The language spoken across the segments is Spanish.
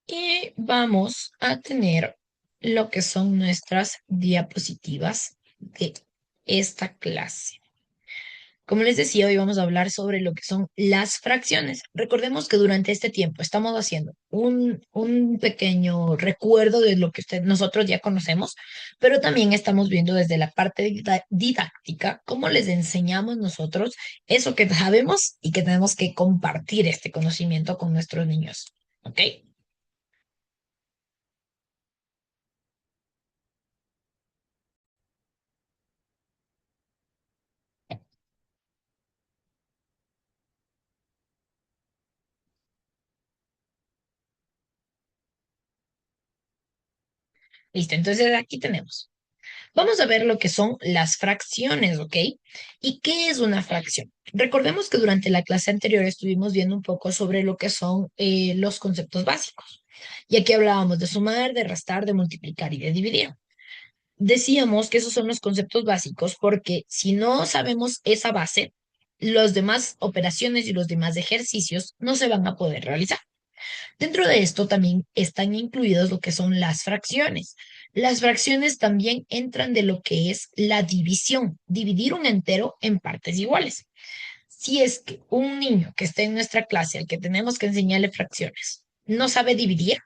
Y vamos a tener lo que son nuestras diapositivas de esta clase. Como les decía, hoy vamos a hablar sobre lo que son las fracciones. Recordemos que durante este tiempo estamos haciendo un pequeño recuerdo de lo que nosotros ya conocemos, pero también estamos viendo desde la parte didáctica cómo les enseñamos nosotros eso que sabemos y que tenemos que compartir este conocimiento con nuestros niños. ¿Ok? Listo, entonces aquí tenemos. Vamos a ver lo que son las fracciones, ¿ok? ¿Y qué es una fracción? Recordemos que durante la clase anterior estuvimos viendo un poco sobre lo que son los conceptos básicos. Y aquí hablábamos de sumar, de restar, de multiplicar y de dividir. Decíamos que esos son los conceptos básicos porque si no sabemos esa base, las demás operaciones y los demás ejercicios no se van a poder realizar. Dentro de esto también están incluidos lo que son las fracciones. Las fracciones también entran de lo que es la división, dividir un entero en partes iguales. Si es que un niño que esté en nuestra clase, al que tenemos que enseñarle fracciones, no sabe dividir,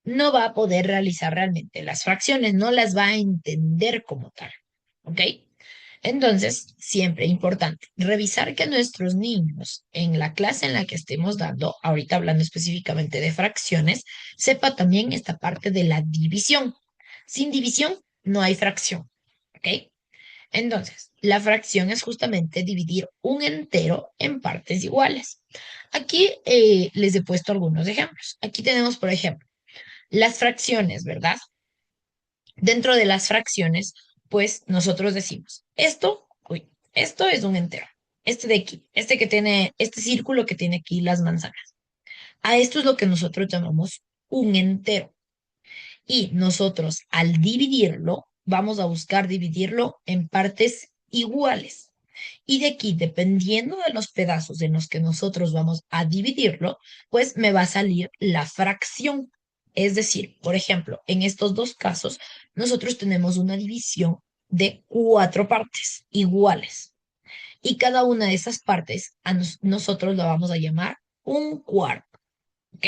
no va a poder realizar realmente las fracciones, no las va a entender como tal. ¿Ok? Entonces, siempre importante revisar que nuestros niños en la clase en la que estemos dando, ahorita hablando específicamente de fracciones, sepa también esta parte de la división. Sin división no hay fracción, ¿ok? Entonces, la fracción es justamente dividir un entero en partes iguales. Aquí les he puesto algunos ejemplos. Aquí tenemos, por ejemplo, las fracciones, ¿verdad? Dentro de las fracciones, pues nosotros decimos, esto es un entero. Este de aquí, este que tiene, este círculo que tiene aquí las manzanas. A esto es lo que nosotros llamamos un entero. Y nosotros al dividirlo, vamos a buscar dividirlo en partes iguales. Y de aquí, dependiendo de los pedazos en los que nosotros vamos a dividirlo, pues me va a salir la fracción. Es decir, por ejemplo, en estos dos casos, nosotros tenemos una división de cuatro partes iguales. Y cada una de esas partes nosotros la vamos a llamar un cuarto. ¿Ok?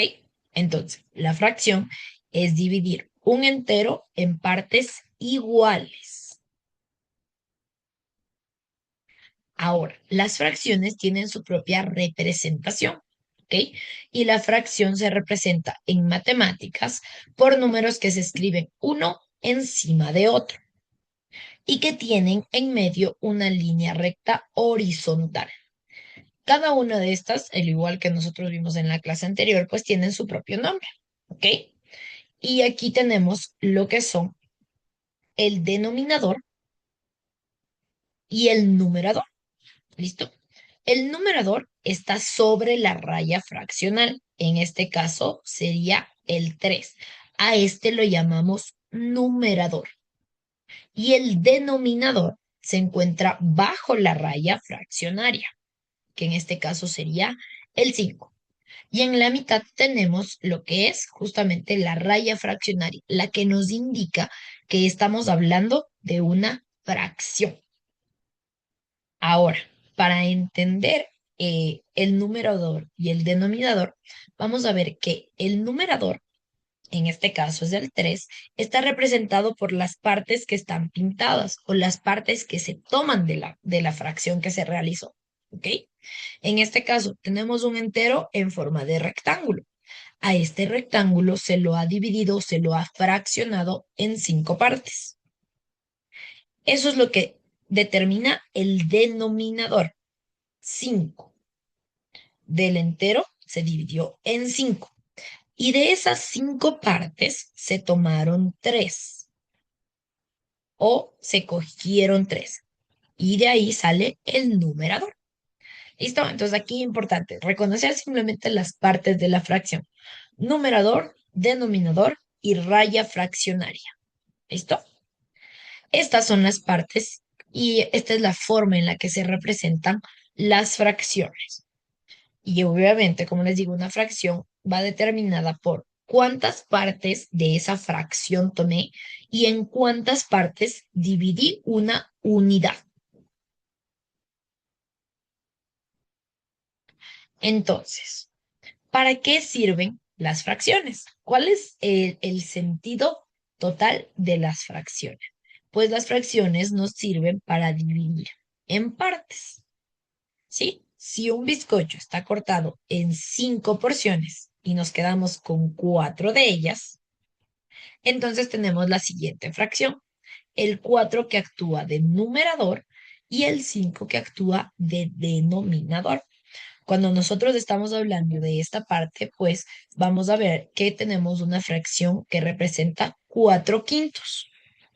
Entonces, la fracción es dividir un entero en partes iguales. Ahora, las fracciones tienen su propia representación, ¿ok? Y la fracción se representa en matemáticas por números que se escriben uno encima de otro y que tienen en medio una línea recta horizontal. Cada una de estas, al igual que nosotros vimos en la clase anterior, pues tienen su propio nombre, ¿ok? Y aquí tenemos lo que son el denominador y el numerador. ¿Listo? El numerador está sobre la raya fraccional. En este caso sería el 3. A este lo llamamos numerador. Y el denominador se encuentra bajo la raya fraccionaria, que en este caso sería el 5. Y en la mitad tenemos lo que es justamente la raya fraccionaria, la que nos indica que estamos hablando de una fracción. Ahora, para entender el numerador y el denominador, vamos a ver que el numerador, en este caso es el 3, está representado por las partes que están pintadas o las partes que se toman de la fracción que se realizó. ¿Ok? En este caso, tenemos un entero en forma de rectángulo. A este rectángulo se lo ha dividido, se lo ha fraccionado en 5 partes. Eso es lo que determina el denominador. 5 del entero se dividió en 5. Y de esas 5 partes se tomaron 3 o se cogieron 3. Y de ahí sale el numerador. ¿Listo? Entonces aquí importante, reconocer simplemente las partes de la fracción. Numerador, denominador y raya fraccionaria. ¿Listo? Estas son las partes y esta es la forma en la que se representan las fracciones. Y obviamente, como les digo, una fracción va determinada por cuántas partes de esa fracción tomé y en cuántas partes dividí una unidad. Entonces, ¿para qué sirven las fracciones? ¿Cuál es el sentido total de las fracciones? Pues las fracciones nos sirven para dividir en partes, ¿sí? Si un bizcocho está cortado en 5 porciones y nos quedamos con 4 de ellas, entonces tenemos la siguiente fracción: el 4 que actúa de numerador y el 5 que actúa de denominador. Cuando nosotros estamos hablando de esta parte, pues vamos a ver que tenemos una fracción que representa 4/5.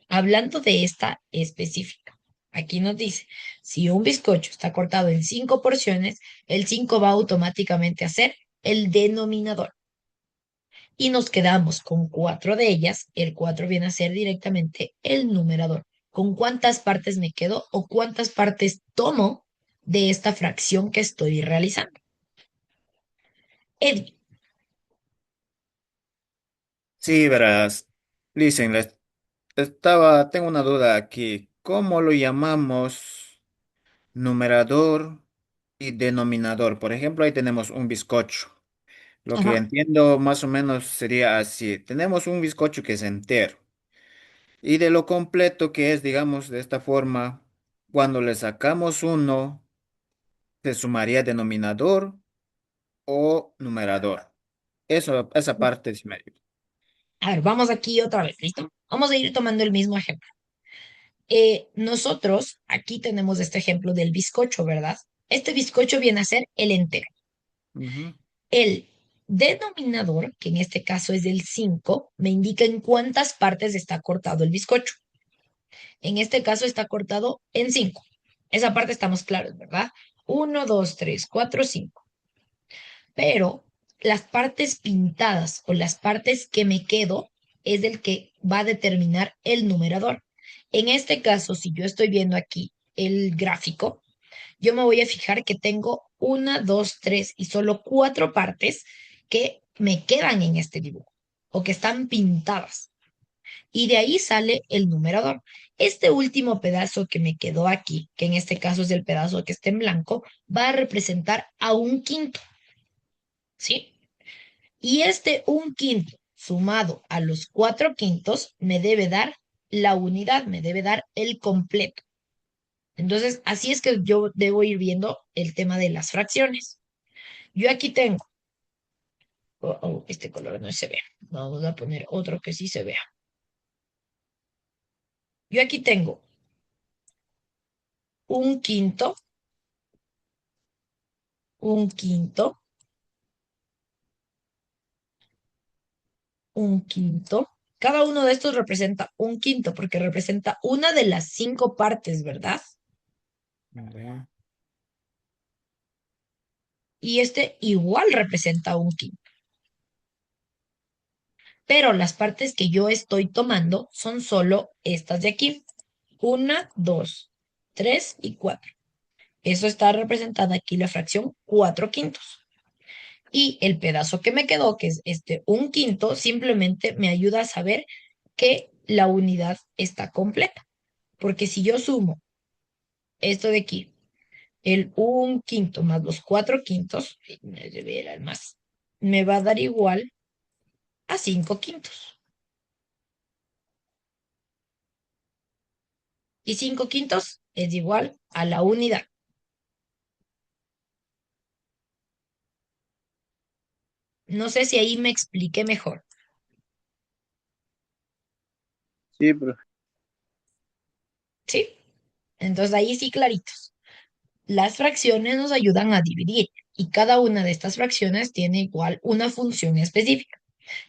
Hablando de esta específica, aquí nos dice, si un bizcocho está cortado en 5 porciones, el 5 va automáticamente a ser el denominador. Y nos quedamos con 4 de ellas, el 4 viene a ser directamente el numerador. ¿Con cuántas partes me quedo o cuántas partes tomo de esta fracción que estoy realizando? Eddie. Sí, verás. Listen, tengo una duda aquí. ¿Cómo lo llamamos numerador y denominador? Por ejemplo, ahí tenemos un bizcocho. Lo que Ajá. entiendo más o menos sería así. Tenemos un bizcocho que es entero. Y de lo completo que es, digamos, de esta forma, cuando le sacamos uno, se sumaría denominador o numerador. Esa parte es medio. A ver, vamos aquí otra vez, ¿listo? Vamos a ir tomando el mismo ejemplo. Nosotros aquí tenemos este ejemplo del bizcocho, ¿verdad? Este bizcocho viene a ser el entero. Ujú. El denominador, que en este caso es del 5, me indica en cuántas partes está cortado el bizcocho. En este caso está cortado en 5. Esa parte estamos claros, ¿verdad? Uno, 2, 3, 4, 5. Pero las partes pintadas o las partes que me quedo es el que va a determinar el numerador. En este caso, si yo estoy viendo aquí el gráfico, yo me voy a fijar que tengo una, dos, tres y solo 4 partes que me quedan en este dibujo o que están pintadas. Y de ahí sale el numerador. Este último pedazo que me quedó aquí, que en este caso es el pedazo que está en blanco, va a representar a 1/5, ¿sí? Y este 1/5 sumado a los 4/5 me debe dar la unidad, me debe dar el completo. Entonces, así es que yo debo ir viendo el tema de las fracciones. Yo aquí tengo, este color no se ve. Vamos a poner otro que sí se vea. Yo aquí tengo 1/5, 1/5, 1/5. Cada uno de estos representa 1/5 porque representa una de las 5 partes, ¿verdad? Ya. Y este igual representa 1/5. Pero las partes que yo estoy tomando son solo estas de aquí. Una, dos, tres y cuatro. Eso está representada aquí la fracción 4/5. Y el pedazo que me quedó, que es este 1/5, simplemente me ayuda a saber que la unidad está completa. Porque si yo sumo esto de aquí, el 1/5 más los 4/5, me debe dar más, me va a dar igual a 5/5. Y 5/5 es igual a la unidad. No sé si ahí me expliqué mejor. Sí, pero ¿Sí? Entonces ahí sí claritos. Las fracciones nos ayudan a dividir y cada una de estas fracciones tiene igual una función específica.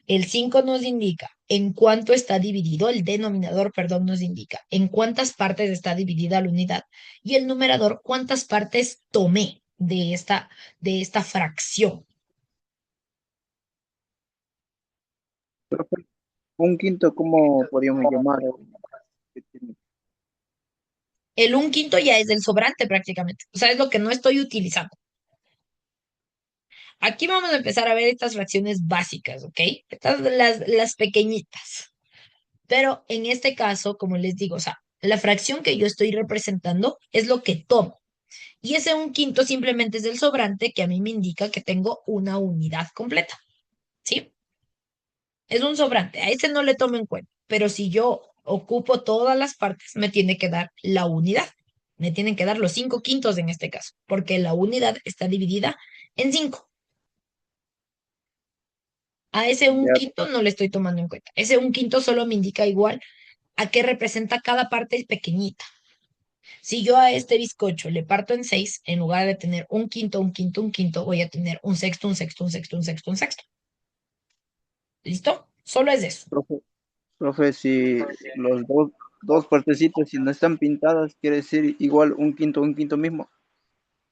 El 5 nos indica en cuánto está dividido, el denominador, perdón, nos indica en cuántas partes está dividida la unidad y el numerador cuántas partes tomé de esta fracción. 1/5, ¿cómo podríamos llamar? El 1/5 ya es el sobrante prácticamente, o sea, es lo que no estoy utilizando. Aquí vamos a empezar a ver estas fracciones básicas, ¿ok? Estas las pequeñitas. Pero en este caso, como les digo, o sea, la fracción que yo estoy representando es lo que tomo. Y ese un quinto simplemente es el sobrante que a mí me indica que tengo una unidad completa, ¿sí? Es un sobrante, a ese no le tomo en cuenta. Pero si yo ocupo todas las partes, me tiene que dar la unidad. Me tienen que dar los 5 quintos en este caso, porque la unidad está dividida en 5. A ese un Ya, quinto no le estoy tomando en cuenta. Ese un quinto solo me indica igual a qué representa cada parte pequeñita. Si yo a este bizcocho le parto en 6, en lugar de tener un quinto, un quinto, un quinto, voy a tener un sexto, un sexto, un sexto, un sexto, un sexto. ¿Listo? Solo es eso. profe, profe, si los dos partecitas, si no están pintadas, quiere decir igual un quinto mismo,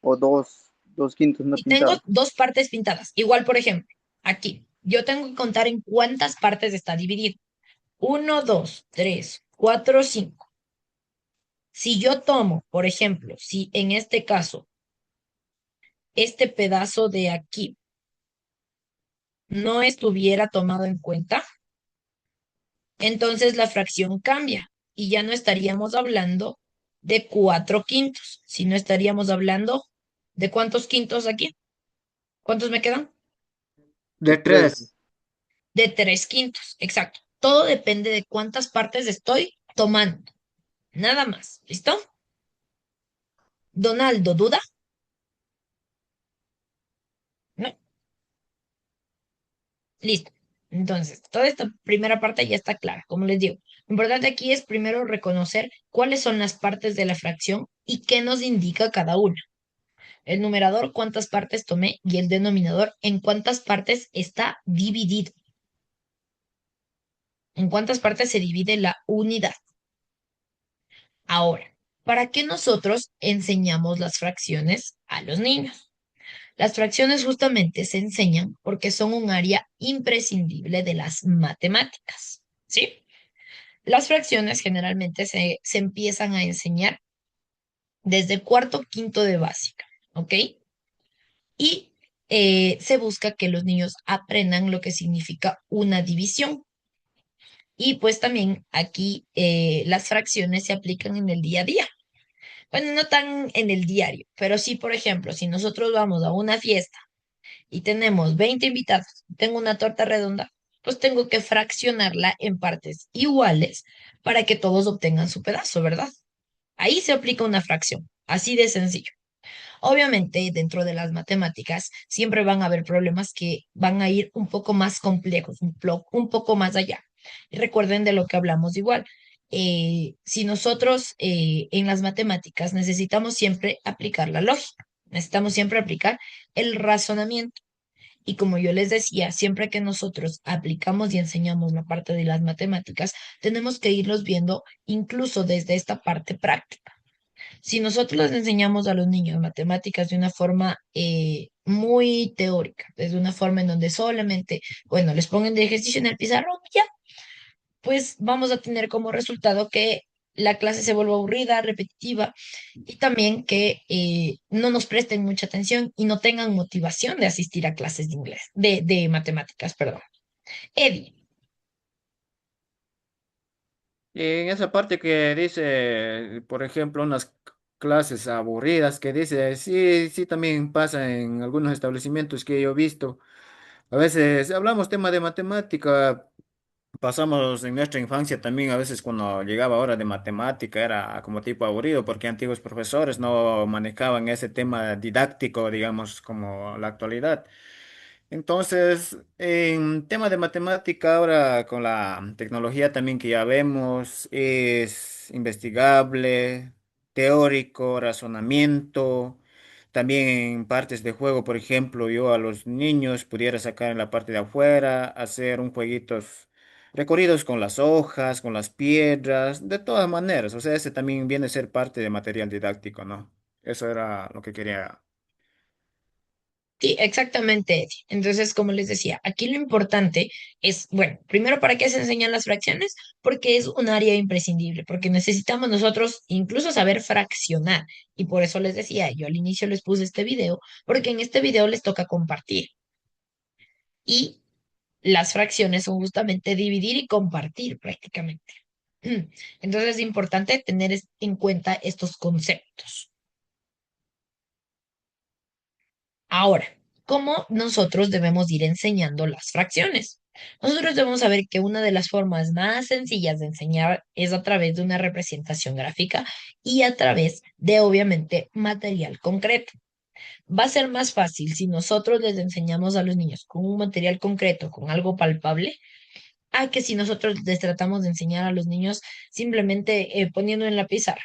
o dos quintos no Y tengo pintados. 2 partes pintadas. Igual, por ejemplo, aquí, yo tengo que contar en cuántas partes está dividido. Uno, 2, 3, 4, 5. Si yo tomo, por ejemplo, si en este caso, este pedazo de aquí no estuviera tomado en cuenta, entonces la fracción cambia y ya no estaríamos hablando de 4 quintos, sino estaríamos hablando de cuántos quintos aquí. ¿Cuántos me quedan? De Tres. tres. De 3 quintos, exacto. Todo depende de cuántas partes estoy tomando. Nada más. ¿Listo? Donaldo, ¿duda? No. Listo. Entonces, toda esta primera parte ya está clara. Como les digo, lo importante aquí es primero reconocer cuáles son las partes de la fracción y qué nos indica cada una. El numerador, cuántas partes tomé, y el denominador, en cuántas partes está dividido. En cuántas partes se divide la unidad. Ahora, ¿para qué nosotros enseñamos las fracciones a los niños? Las fracciones justamente se enseñan porque son un área imprescindible de las matemáticas, ¿sí? Las fracciones generalmente se empiezan a enseñar desde cuarto, quinto de básica, ¿ok? Y se busca que los niños aprendan lo que significa una división. Y pues también aquí las fracciones se aplican en el día a día. Bueno, no tan en el diario, pero sí, por ejemplo, si nosotros vamos a una fiesta y tenemos 20 invitados, tengo una torta redonda, pues tengo que fraccionarla en partes iguales para que todos obtengan su pedazo, ¿verdad? Ahí se aplica una fracción, así de sencillo. Obviamente, dentro de las matemáticas, siempre van a haber problemas que van a ir un poco más complejos, un poco más allá. Y recuerden de lo que hablamos igual. Si nosotros en las matemáticas necesitamos siempre aplicar la lógica, necesitamos siempre aplicar el razonamiento. Y como yo les decía, siempre que nosotros aplicamos y enseñamos la parte de las matemáticas, tenemos que irlos viendo incluso desde esta parte práctica. Si nosotros les enseñamos a los niños matemáticas de una forma muy teórica, desde una forma en donde solamente, bueno, les pongan de ejercicio en el pizarrón, ya, pues vamos a tener como resultado que la clase se vuelva aburrida, repetitiva y también que no nos presten mucha atención y no tengan motivación de asistir a clases de inglés, de matemáticas, perdón. Eddie, Y en esa parte que dice, por ejemplo, unas clases aburridas, que dice, sí, sí, también pasa en algunos establecimientos que yo he visto. A veces hablamos tema de matemática. Pasamos en nuestra infancia también, a veces cuando llegaba hora de matemática era como tipo aburrido porque antiguos profesores no manejaban ese tema didáctico, digamos, como la actualidad. Entonces, en tema de matemática, ahora con la tecnología también que ya vemos, es investigable, teórico, razonamiento, también en partes de juego, por ejemplo, yo a los niños pudiera sacar en la parte de afuera, hacer un jueguitos, recorridos con las hojas, con las piedras, de todas maneras, o sea, ese también viene a ser parte de material didáctico, ¿no? Eso era lo que quería. sí, exactamente, Eddie. Entonces, como les decía, aquí lo importante es, bueno, primero, ¿para qué se enseñan las fracciones? Porque es un área imprescindible, porque necesitamos nosotros incluso saber fraccionar. Y por eso les decía, yo al inicio les puse este video, porque en este video les toca compartir. Y las fracciones son justamente dividir y compartir prácticamente. Entonces es importante tener en cuenta estos conceptos. Ahora, ¿cómo nosotros debemos ir enseñando las fracciones? Nosotros debemos saber que una de las formas más sencillas de enseñar es a través de una representación gráfica y a través de, obviamente, material concreto. Va a ser más fácil si nosotros les enseñamos a los niños con un material concreto, con algo palpable, a que si nosotros les tratamos de enseñar a los niños simplemente poniendo en la pizarra.